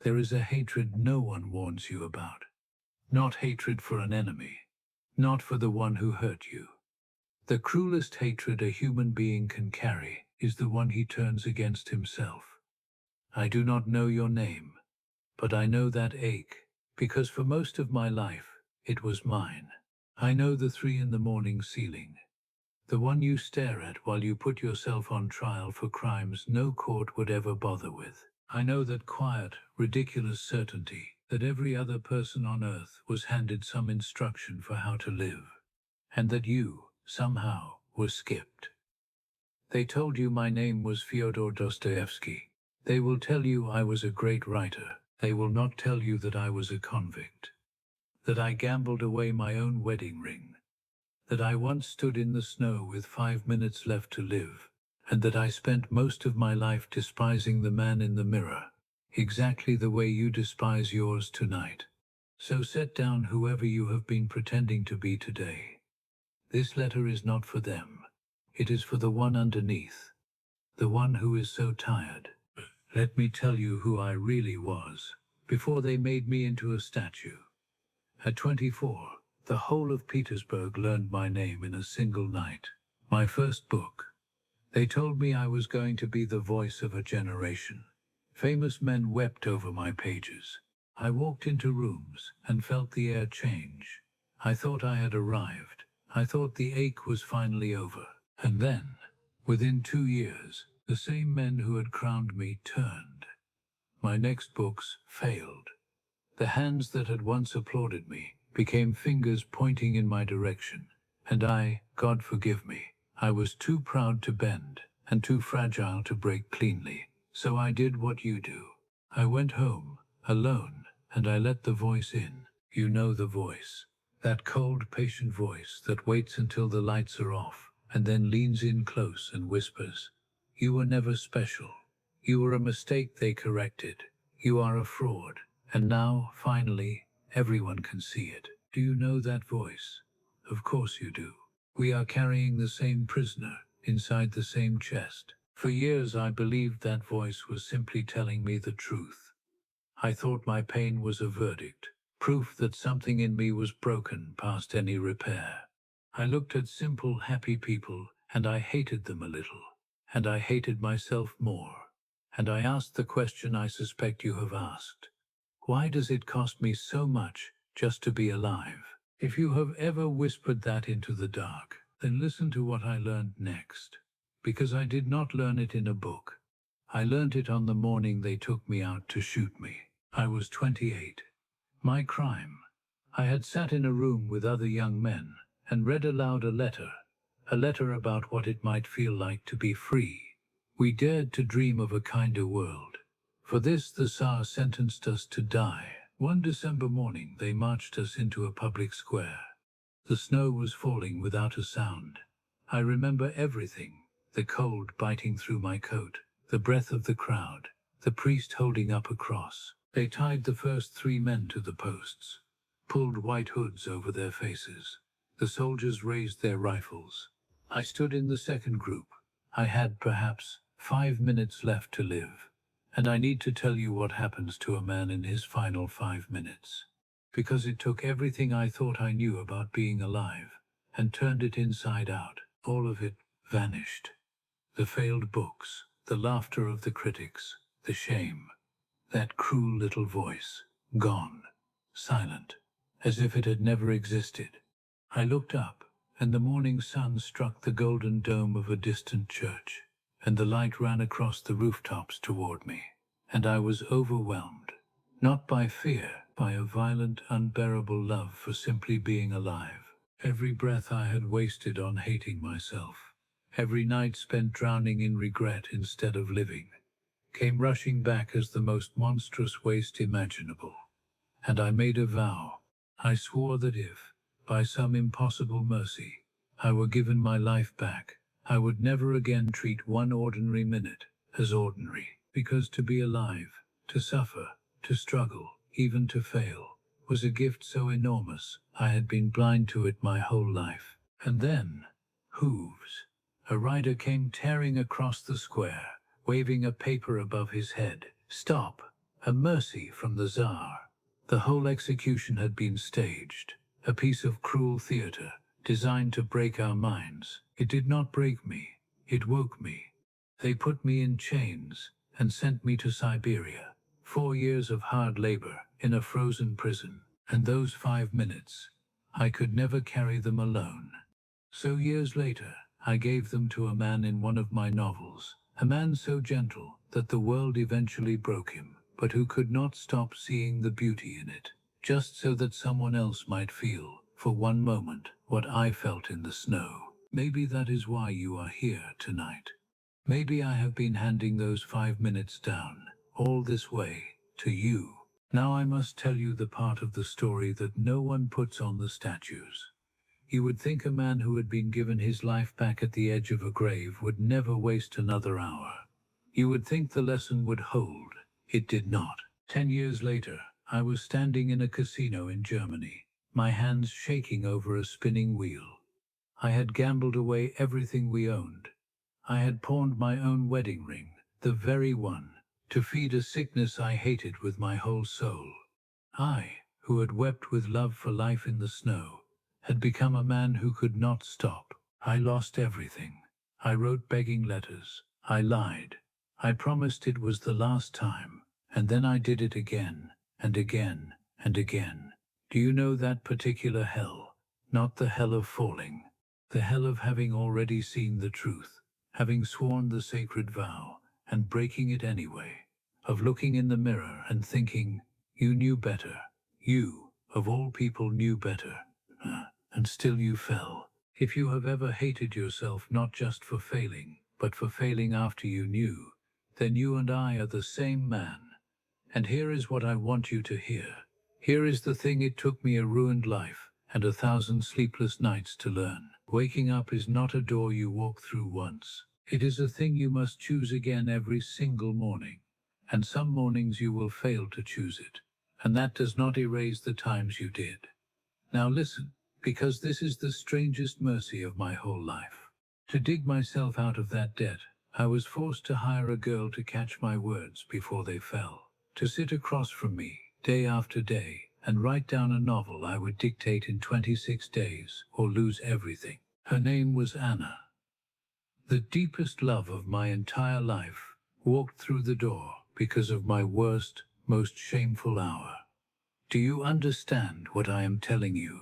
There is a hatred no one warns you about. Not hatred for an enemy. Not for the one who hurt you. The cruelest hatred a human being can carry is the one he turns against himself. I do not know your name, but I know that ache, because for most of my life, it was mine. I know the 3 in the morning ceiling. The one you stare at while you put yourself on trial for crimes no court would ever bother with. I know that quiet, ridiculous certainty that every other person on earth was handed some instruction for how to live, and that you, somehow, were skipped. They told you my name was Fyodor Dostoevsky. They will tell you I was a great writer. They will not tell you that I was a convict, that I gambled away my own wedding ring, that I once stood in the snow with 5 minutes left to live, and that I spent most of my life despising the man in the mirror, exactly the way you despise yours tonight. So set down whoever you have been pretending to be today. This letter is not for them. It is for the one underneath, the one who is so tired. Let me tell you who I really was, before they made me into a statue. At 24, the whole of Petersburg learned my name in a single night. My first book. They told me I was going to be the voice of a generation. Famous men wept over my pages. I walked into rooms and felt the air change. I thought I had arrived. I thought the ache was finally over. And then, within 2 years, the same men who had crowned me turned. My next books failed. The hands that had once applauded me became fingers pointing in my direction, and I, God forgive me, I was too proud to bend and too fragile to break cleanly. So I did what you do. I went home, alone, and I let the voice in. You know the voice. That cold, patient voice that waits until the lights are off and then leans in close and whispers, "You were never special. You were a mistake they corrected. You are a fraud. And now, finally, everyone can see it." Do you know that voice? Of course you do. We are carrying the same prisoner inside the same chest. For years I believed that voice was simply telling me the truth. I thought my pain was a verdict, proof that something in me was broken past any repair. I looked at simple, happy people, and I hated them a little, and I hated myself more. And I asked the question I suspect you have asked. Why does it cost me so much just to be alive? If you have ever whispered that into the dark, then listen to what I learned next. Because I did not learn it in a book. I learned it on the morning they took me out to shoot me. I was 28. My crime. I had sat in a room with other young men and read aloud a letter about what it might feel like to be free. We dared to dream of a kinder world. For this the Tsar sentenced us to die. One December morning they marched us into a public square. The snow was falling without a sound. I remember everything, the cold biting through my coat, the breath of the crowd, the priest holding up a cross. They tied the first 3 men to the posts, pulled white hoods over their faces. The soldiers raised their rifles. I stood in the second group. I had perhaps 5 minutes left to live. And I need to tell you what happens to a man in his final 5 minutes. Because it took everything I thought I knew about being alive and turned it inside out. All of it vanished. The failed books, the laughter of the critics, the shame. That cruel little voice, gone, silent, as if it had never existed. I looked up, and the morning sun struck the golden dome of a distant church, and the light ran across the rooftops toward me, and I was overwhelmed, not by fear, by a violent, unbearable love for simply being alive. Every breath I had wasted on hating myself, every night spent drowning in regret instead of living, came rushing back as the most monstrous waste imaginable. And I made a vow. I swore that if, by some impossible mercy, I were given my life back, I would never again treat one ordinary minute as ordinary, because to be alive, to suffer, to struggle, even to fail, was a gift so enormous I had been blind to it my whole life. And then, hooves. A rider came tearing across the square, waving a paper above his head. "Stop!" A mercy from the Tsar. The whole execution had been staged, a piece of cruel theater, designed to break our minds. It did not break me, it woke me. They put me in chains and sent me to Siberia. 4 years of hard labor in a frozen prison. And those 5 minutes, I could never carry them alone. So years later, I gave them to a man in one of my novels, a man so gentle that the world eventually broke him, but who could not stop seeing the beauty in it, just so that someone else might feel, for one moment, what I felt in the snow. Maybe that is why you are here tonight. Maybe I have been handing those 5 minutes down, all this way, to you. Now I must tell you the part of the story that no one puts on the statues. You would think a man who had been given his life back at the edge of a grave would never waste another hour. You would think the lesson would hold. It did not. 10 years later, I was standing in a casino in Germany, my hands shaking over a spinning wheel. I had gambled away everything we owned. I had pawned my own wedding ring, the very one, to feed a sickness I hated with my whole soul. I, who had wept with love for life in the snow, had become a man who could not stop. I lost everything. I wrote begging letters. I lied. I promised it was the last time, and then I did it again, and again, and again. Do you know that particular hell? Not the hell of falling. The hell of having already seen the truth, having sworn the sacred vow, and breaking it anyway. Of looking in the mirror and thinking, you knew better. You, of all people, knew better. And still you fell. If you have ever hated yourself not just for failing, but for failing after you knew, then you and I are the same man. And here is what I want you to hear. Here is the thing it took me a ruined life and 1,000 sleepless nights to learn. Waking up is not a door you walk through once. It is a thing you must choose again every single morning. And some mornings you will fail to choose it. And that does not erase the times you did. Now listen, because this is the strangest mercy of my whole life. To dig myself out of that debt, I was forced to hire a girl to catch my words before they fell, to sit across from me, day after day, and write down a novel I would dictate in 26 days, or lose everything. Her name was Anna. The deepest love of my entire life walked through the door because of my worst, most shameful hour. Do you understand what I am telling you?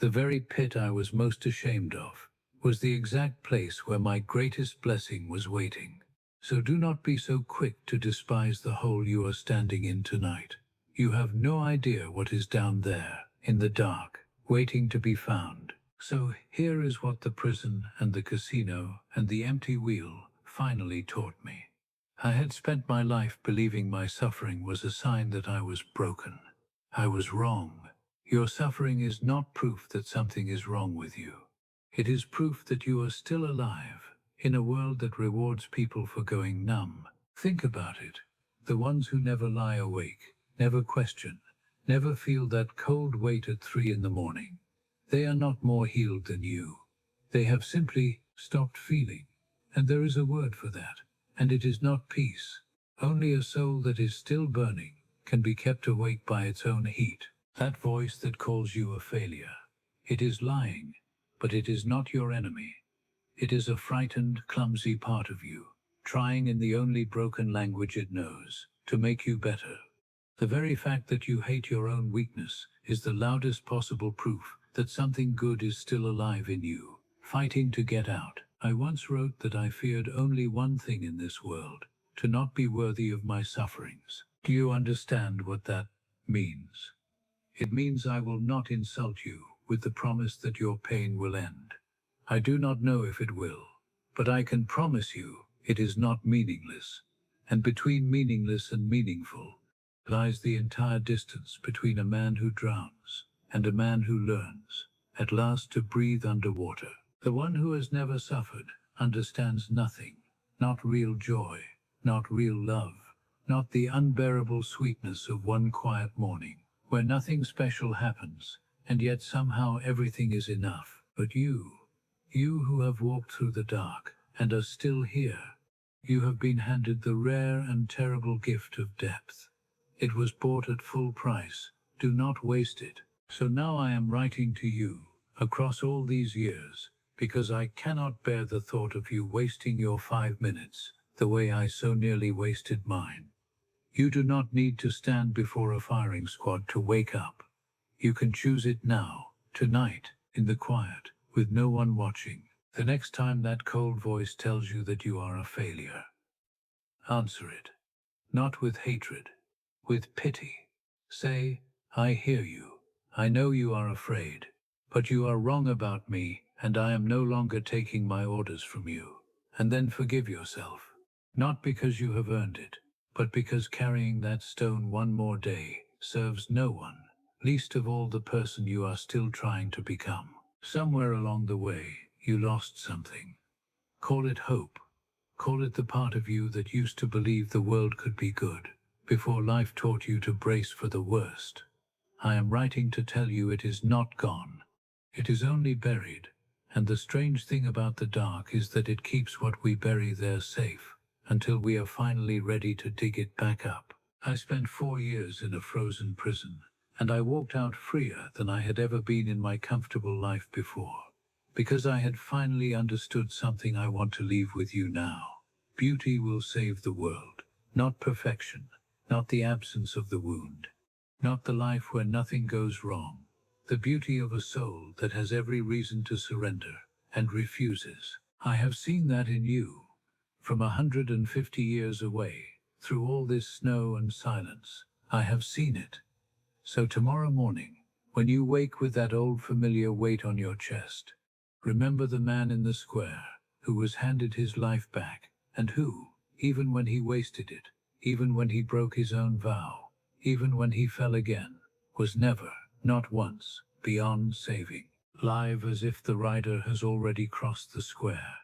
The very pit I was most ashamed of was the exact place where my greatest blessing was waiting. So do not be so quick to despise the hole you are standing in tonight. You have no idea what is down there, in the dark, waiting to be found. So here is what the prison and the casino and the empty wheel finally taught me. I had spent my life believing my suffering was a sign that I was broken. I was wrong. Your suffering is not proof that something is wrong with you. It is proof that you are still alive, in a world that rewards people for going numb. Think about it. The ones who never lie awake, never question, never feel that cold weight at 3 in the morning. They are not more healed than you. They have simply stopped feeling. And there is a word for that, and it is not peace. Only a soul that is still burning can be kept awake by its own heat. That voice that calls you a failure. It is lying, but it is not your enemy. It is a frightened, clumsy part of you, trying in the only broken language it knows, to make you better. The very fact that you hate your own weakness is the loudest possible proof that something good is still alive in you, fighting to get out. I once wrote that I feared only one thing in this world, to not be worthy of my sufferings. Do you understand what that means? It means I will not insult you with the promise that your pain will end. I do not know if it will, but I can promise you it is not meaningless. And between meaningless and meaningful lies the entire distance between a man who drowns and a man who learns, at last, to breathe underwater. The one who has never suffered understands nothing, not real joy, not real love, not the unbearable sweetness of one quiet morning, where nothing special happens, and yet somehow everything is enough. But you who have walked through the dark and are still here, you have been handed the rare and terrible gift of depth. It was bought at full price. Do not waste it. So now I am writing to you, across all these years, because I cannot bear the thought of you wasting your 5 minutes, the way I so nearly wasted mine. You do not need to stand before a firing squad to wake up. You can choose it now, tonight, in the quiet, with no one watching. The next time that cold voice tells you that you are a failure, answer it. Not with hatred, with pity. Say, I hear you. I know you are afraid, but you are wrong about me, and I am no longer taking my orders from you. And then forgive yourself. Not because you have earned it, but because carrying that stone one more day serves no one, least of all the person you are still trying to become. Somewhere along the way, you lost something. Call it hope. Call it the part of you that used to believe the world could be good, before life taught you to brace for the worst. I am writing to tell you it is not gone. It is only buried, and the strange thing about the dark is that it keeps what we bury there safe, until we are finally ready to dig it back up. I spent 4 years in a frozen prison, and I walked out freer than I had ever been in my comfortable life before, because I had finally understood something I want to leave with you now. Beauty will save the world, not perfection, not the absence of the wound, not the life where nothing goes wrong, the beauty of a soul that has every reason to surrender and refuses. I have seen that in you, from 150 years away, through all this snow and silence. I have seen it. So tomorrow morning, when you wake with that old familiar weight on your chest, remember the man in the square who was handed his life back, and who, even when he wasted it, even when he broke his own vow, even when he fell again, was never, not once, beyond saving. Live as if the rider has already crossed the square,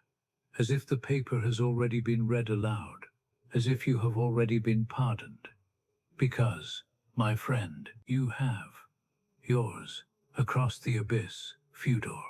as if the paper has already been read aloud, as if you have already been pardoned. Because, my friend, you have. Yours, across the abyss, Fyodor.